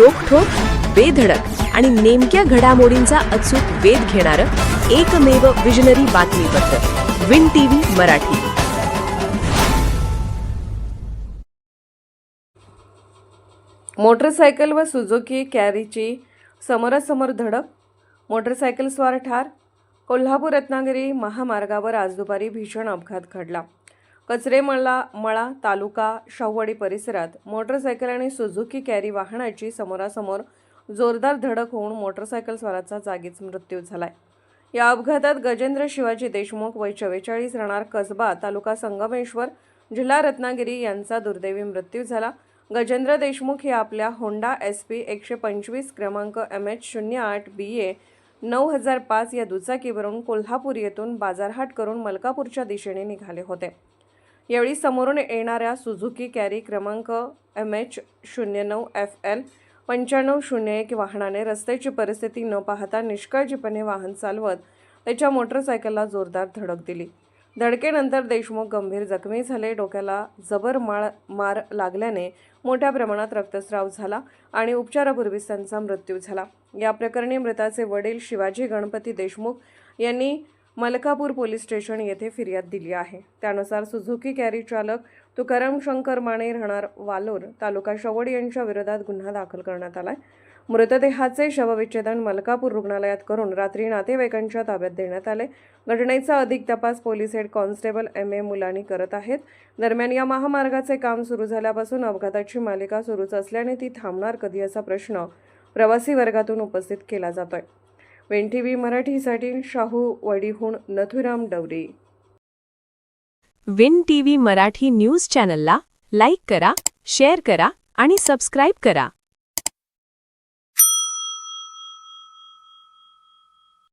रोखठोक, बेधडक आणि नेमक्या घडामोडींचा अचूक वेध घेणारं एकमेव विजनरी बातमीपत्र विन टीव्ही मराठी. मोटरसायकल व सुझुकी कॅरीची समोरासमोर धडक, मोटरसायकलस्वार ठार. कोल्हापूर रत्नागिरी महामार्गावर आज दुपारी भीषण अपघात घडला. कचरेमळा तालुका शाहूवाडी परिसरात मोटरसायकल आणि सुझुकी कॅरी वाहनाची समोरासमोर जोरदार धडक होऊन मोटरसायकलस्वाराचा जागीच मृत्यू झालाय. या अपघातात गजेंद्र शिवाजी देशमुख वय 44 राहणार कसबा तालुका संगमेश्वर जिल्हा रत्नागिरी यांचा दुर्दैवी मृत्यू झाला. गजेंद्र देशमुख हे आपल्या होंडा SP 125 क्रमांक MH08 BA 9005 या दुचाकीवरून कोल्हापूर येथून बाजारहाट करून मलकापूरच्या दिशेने निघाले होते. यावेळी समोरून येणाऱ्या सुझुकी कॅरी क्रमांक MH09 FL 9501 वाहनाने रस्त्याची परिस्थिती न पाहता निष्काळजीपणे वाहन चालवत त्याच्या मोटरसायकलला जोरदार धडक दिली. धडकेनंतर देशमुख गंभीर जखमी झाले. डोक्याला जबर मार लागल्याने मोठ्या प्रमाणात रक्तस्राव झाला आणि उपचारापूर्वीच त्यांचा मृत्यू झाला. या प्रकरणी मृताचे वडील शिवाजी गणपती देशमुख यांनी मलकापूर पोलीस स्टेशन येथे फिर्याद दिली आहे. त्यानुसार सुझुकी कॅरी चालक तुकाराम शंकर माने राहणार वालोर तालुका शाहूवाडी यांच्या विरोधात गुन्हा दाखल करण्यात आलाय. मृतदेहाचे शवविच्छेदन मलकापूर रुग्णालयात करून रात्री नातेवाईकांच्या ताब्यात देण्यात आले. घटनेचा अधिक तपास पोलीस हेड कॉन्स्टेबल MA मुलानी करत आहेत. दरम्यान या महामार्गाचे काम सुरू झाल्यापासून अपघाताची मालिका सुरूच असल्याने ती थांबणार कधी असा प्रश्न प्रवासी वर्गातून उपस्थित केला जातोय. विन टीव्ही मराठीसाठी शाहूवाडीहून Nathuram Daware. Win TV Marathi news चॅनलला लाईक करा, शेअर करा आणि सबस्क्राईब करा.